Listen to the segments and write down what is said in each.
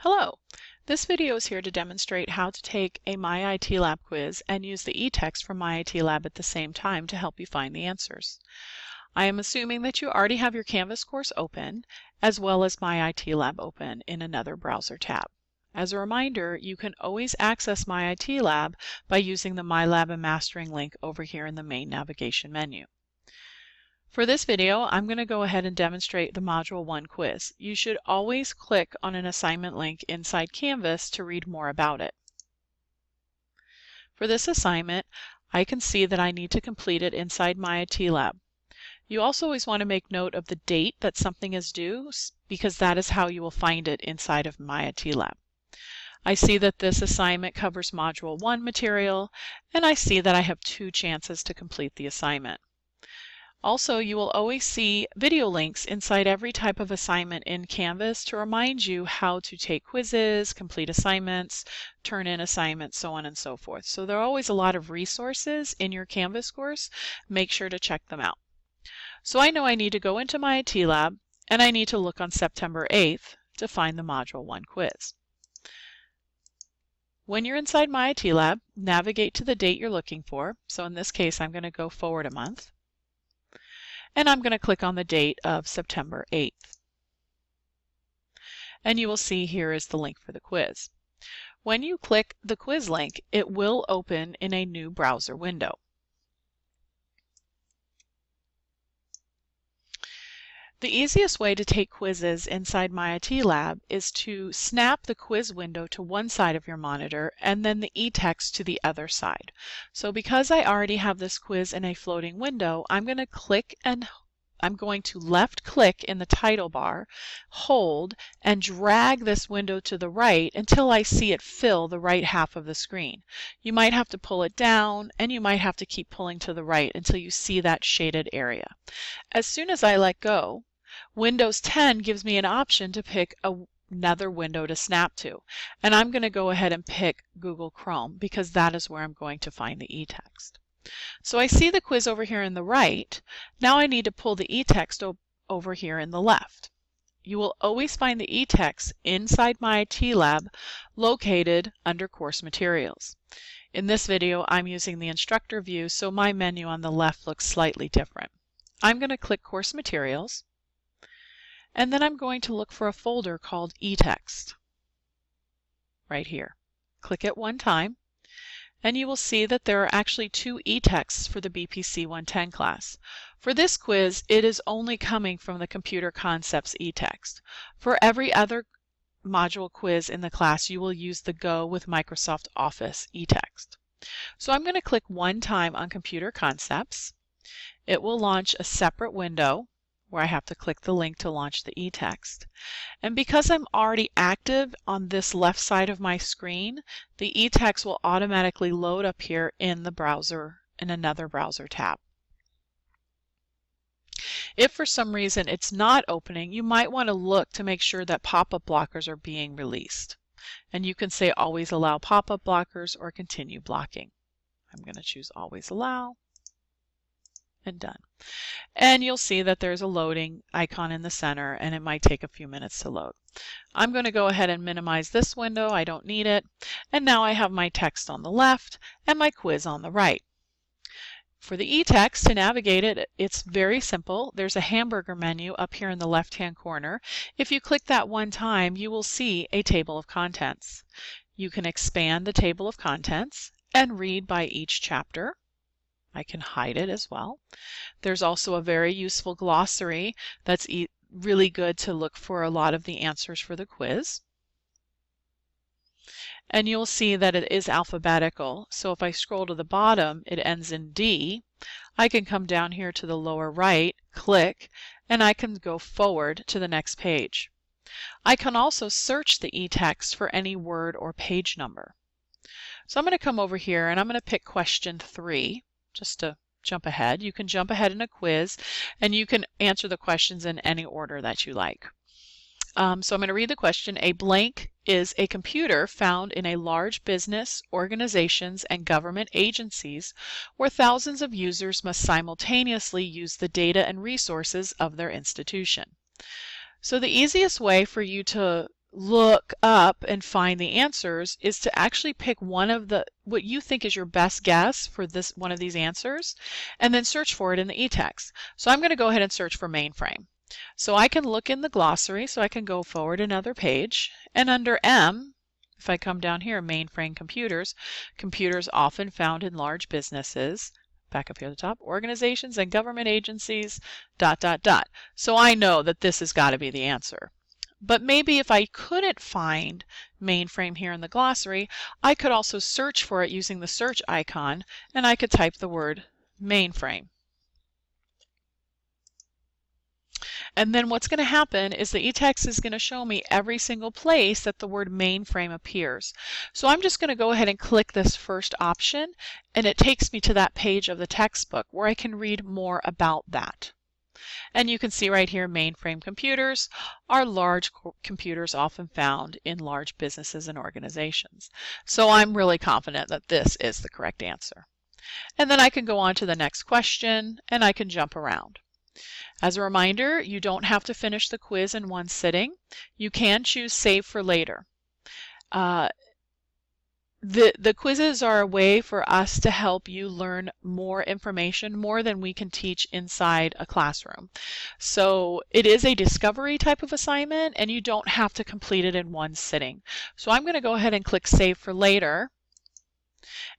Hello! This video is here to demonstrate how to take a MyITLab quiz and use the eText from MyITLab at the same time to help you find the answers. I am assuming that you already have your Canvas course open, as well as MyITLab open in another browser tab. As a reminder, you can always access MyITLab by using the MyLab and Mastering link over here in the main navigation menu. For this video, I'm going to go ahead and demonstrate the Module 1 quiz. You should always click on an assignment link inside Canvas to read more about it. For this assignment, I can see that I need to complete it inside MyITLab. You also always want to make note of the date that something is due, because that is how you will find it inside of MyITLab. I see that this assignment covers Module 1 material, and I see that I have 2 chances to complete the assignment. Also, you will always see video links inside every type of assignment in Canvas to remind you how to take quizzes, complete assignments, turn in assignments, so on and so forth. So there are always a lot of resources in your Canvas course. Make sure to check them out. So I know I need to go into MyITLab and I need to look on September 8th to find the Module 1 quiz. When you're inside MyITLab, navigate to the date you're looking for. So in this case, I'm going to go forward a month. And I'm going to click on the date of September 8th. And you will see here is the link for the quiz. When you click the quiz link, it will open in a new browser window. The easiest way to take quizzes inside MyITLab is to snap the quiz window to one side of your monitor and then the eText to the other side. So because I already have this quiz in a floating window, I'm going to left click in the title bar, hold, and drag this window to the right until I see it fill the right half of the screen. You might have to pull it down and you might have to keep pulling to the right until you see that shaded area. As soon as I let go, Windows 10 gives me an option to pick another window to snap to. And I'm going to go ahead and pick Google Chrome because that is where I'm going to find the eText. So I see the quiz over here in the right. Now I need to pull the eText over here in the left. You will always find the eText inside MyITLab located under Course Materials. In this video, I'm using the instructor view, so my menu on the left looks slightly different. I'm going to click Course Materials, and then I'm going to look for a folder called eText right here. Click it one time, and you will see that there are actually 2 eTexts for the BPC110 class. For this quiz, it is only coming from the Computer Concepts eText. For every other module quiz in the class, you will use the Go with Microsoft Office eText. So I'm going to click one time on Computer Concepts. It will launch a separate window where I have to click the link to launch the eText. And because I'm already active on this left side of my screen, the eText will automatically load up here in the browser, in another browser tab. If for some reason it's not opening, you might want to look to make sure that pop-up blockers are being released. And you can say always allow pop-up blockers or continue blocking. I'm going to choose always allow. And done. And you'll see that there's a loading icon in the center and it might take a few minutes to load. I'm going to go ahead and minimize this window. I don't need it. And now I have my text on the left and my quiz on the right. For the eText, to navigate it, it's very simple. There's a hamburger menu up here in the left-hand corner. If you click that one time, you will see a table of contents. You can expand the table of contents and read by each chapter. I can hide it as well. There's also a very useful glossary that's really good to look for a lot of the answers for the quiz. And you'll see that it is alphabetical. So if I scroll to the bottom, it ends in D. I can come down here to the lower right, click, and I can go forward to the next page. I can also search the eText for any word or page number. So I'm going to come over here and I'm going to pick question 3. Just to jump ahead. You can jump ahead in a quiz and you can answer the questions in any order that you like. So I'm going to read the question. A blank is a computer found in a large business, organizations, and government agencies where thousands of users must simultaneously use the data and resources of their institution. So the easiest way for you to look up and find the answers is to actually pick one of what you think is your best guess for one of these answers, and then search for it in the eText. So I'm going to go ahead and search for mainframe. So I can look in the glossary, so I can go forward another page, and under M, if I come down here, mainframe computers, computers often found in large businesses, back up here at the top, organizations and government agencies, ... So I know that this has got to be the answer. But maybe if I couldn't find mainframe here in the glossary, I could also search for it using the search icon, and I could type the word mainframe. And then what's going to happen is the eText is going to show me every single place that the word mainframe appears. So I'm just going to go ahead and click this first option, and it takes me to that page of the textbook where I can read more about that. And you can see right here, mainframe computers are large computers often found in large businesses and organizations. So I'm really confident that this is the correct answer. And then I can go on to the next question, and I can jump around. As a reminder, you don't have to finish the quiz in one sitting. You can choose Save for Later. The quizzes are a way for us to help you learn more information, more than we can teach inside a classroom. So it is a discovery type of assignment, and you don't have to complete it in one sitting. So I'm going to go ahead and click Save for Later,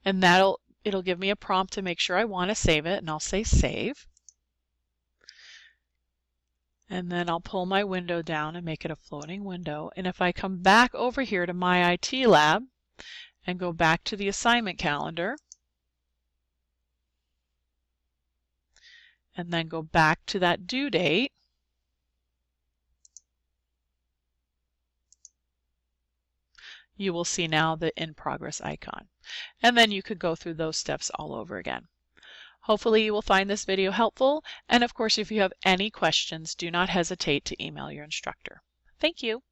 and it'll give me a prompt to make sure I want to save it, and I'll say Save. And then I'll pull my window down and make it a floating window. And if I come back over here to MyITLab and go back to the assignment calendar, and then go back to that due date, you will see now the in progress icon. And then you could go through those steps all over again. Hopefully you will find this video helpful, and of course if you have any questions, do not hesitate to email your instructor. Thank you.